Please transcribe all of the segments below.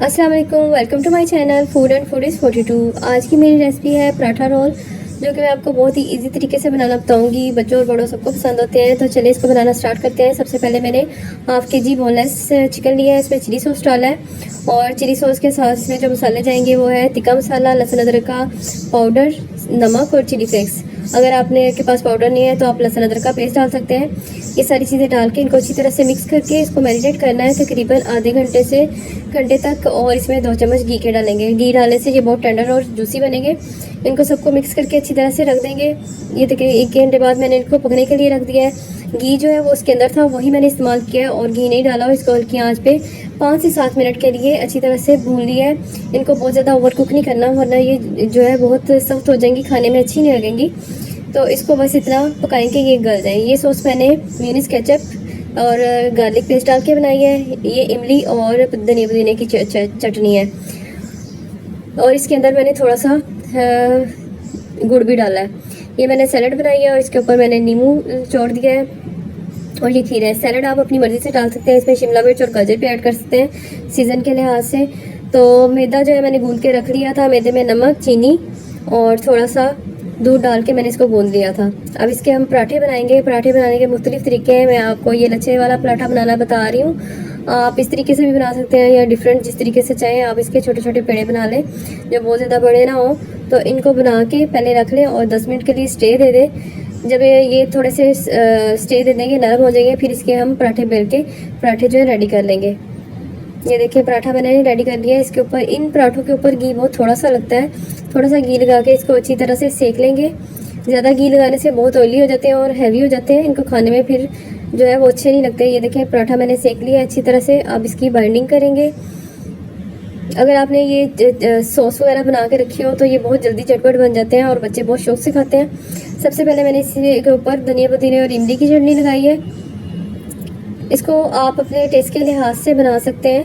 अस्सलाम वालेकुम, welcome to my channel food and food is 42। आज की मेरी रेसिपी है पराठा रोल, जो कि मैं आपको बहुत ही इजी तरीके से बनाना बताऊंगी। बच्चों और बड़ों सबको पसंद होते हैं। तो चलिए इसको बनाना स्टार्ट करते हैं। सबसे पहले मैंने हाफ़ के जी बोनलेस चिकन लिया है। इसमें चिली सॉस डाला है और चिली सॉस के साथ इसमें जो मसाले जाएंगे वो है तिक्का मसाला, लहसुन अदरक का पाउडर, नमक और चिली फ्लेक्स। अगर आपने के पास पाउडर नहीं है तो आप लहसुन अदरक का पेस्ट डाल सकते हैं। ये सारी चीज़ें डाल के इनको अच्छी तरह से मिक्स करके इसको मैरिनेट करना है तकरीबन आधे घंटे से घंटे तक। और इसमें 2 चम्मच घी के डालेंगे। घी डालने से ये बहुत टेंडर और जूसी बनेंगे। इनको सबको मिक्स करके अच्छी तरह से रख देंगे। ये देखिए 1 घंटे बाद मैंने इनको पकने के लिए रख दिया है। घी जो है वो उसके अंदर था, वही मैंने इस्तेमाल किया है और घी नहीं डाला। और इसको हल्की आंच पे 5 से 7 मिनट के लिए अच्छी तरह से भून लिया है। इनको बहुत ज़्यादा ओवर कुक नहीं करना, वरना ये जो है बहुत सख्त हो जाएंगी, खाने में अच्छी नहीं लगेंगी। तो इसको बस इतना पकाएंगे ये गल जाए। ये सॉस मैंने मेयोनीज, केचप और गार्लिक पेस्ट डाल के बनाई है। ये इमली और धनिया पुदीने की चटनी है। और इसके अंदर मैंने थोड़ा सा गुड़ भी डाला है। ये मैंने सैलड बनाई है और इसके ऊपर मैंने नींबू छोड़ दिया है। और ये खीरा है। सैलड आप अपनी मर्ज़ी से डाल सकते हैं। इसमें शिमला मिर्च और गाजर भी ऐड कर सकते हैं सीज़न के लिहाज से। तो मैदा जो है मैंने गूंद के रख लिया था। मैदे में नमक, चीनी और थोड़ा सा दूध डाल के मैंने इसको गूंद लिया था। अब इसके हम पराठे बनाएंगे। पराठे बनाने के मुख्तलिफ तरीके हैं। मैं आपको ये लच्छे वाला पराठा बनाना बता रही हूँ। आप इस तरीके से भी बना सकते हैं या डिफरेंट जिस तरीके से चाहें आप इसके छोटे छोटे पेड़े बना लें जो बहुत ज़्यादा बड़े ना हो। तो इनको बना के पहले रख लें और 10 मिनट के लिए स्टे दे दें। जब ये थोड़े से स्टे दे देंगे, नरम हो जाएंगे, फिर इसके हम पराठे बेल के पराठे जो है रेडी कर लेंगे। ये देखिए पराठा मैंने रेडी कर लिया है। इसके ऊपर, इन पराठों के ऊपर घी बहुत थोड़ा सा लगता है। थोड़ा सा घी लगा के इसको अच्छी तरह से सेक लेंगे। ज़्यादा घी लगाने से बहुत ऑयली हो जाते हैं और हैवी हो जाते हैं। इनको खाने में फिर जो है वो अच्छे नहीं लगते। ये देखिए पराठा मैंने सेक लिया है अच्छी तरह से। अब इसकी बाइंडिंग करेंगे। अगर आपने ये सॉस वगैरह बना के रखी हो तो ये बहुत जल्दी चटपट बन जाते हैं और बच्चे बहुत शौक से खाते हैं। सबसे पहले मैंने इसके ऊपर धनिया पुदीने और इमली की चटनी लगाई है। इसको आप अपने टेस्ट के लिहाज से बना सकते हैं,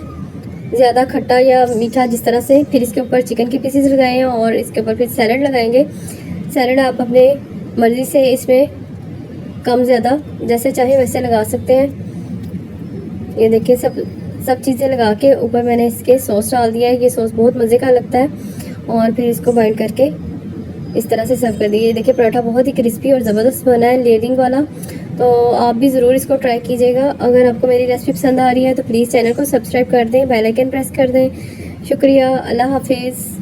ज़्यादा खट्टा या मीठा जिस तरह से। फिर इसके ऊपर चिकन के पीसेस लगाए हैं और इसके ऊपर फिर सैलड लगाएंगे। सैलड आप अपने मर्ज़ी से इसमें कम ज़्यादा जैसे चाहे वैसे लगा सकते हैं। ये देखिए सब चीज़ें लगा के ऊपर मैंने इसके सॉस डाल दिया है। ये सॉस बहुत मज़े का लगता है। और फिर इसको बाइंड करके इस तरह से सर्व कर दिए। देखिए पराठा बहुत ही क्रिस्पी और ज़बरदस्त बना है, लेयरिंग वाला। तो आप भी ज़रूर इसको ट्राई कीजिएगा। अगर आपको मेरी रेसिपी पसंद आ रही है तो प्लीज़ चैनल को सब्सक्राइब कर दें, बेल आइकन प्रेस कर दें। शुक्रिया, अल्लाह हाफिज़।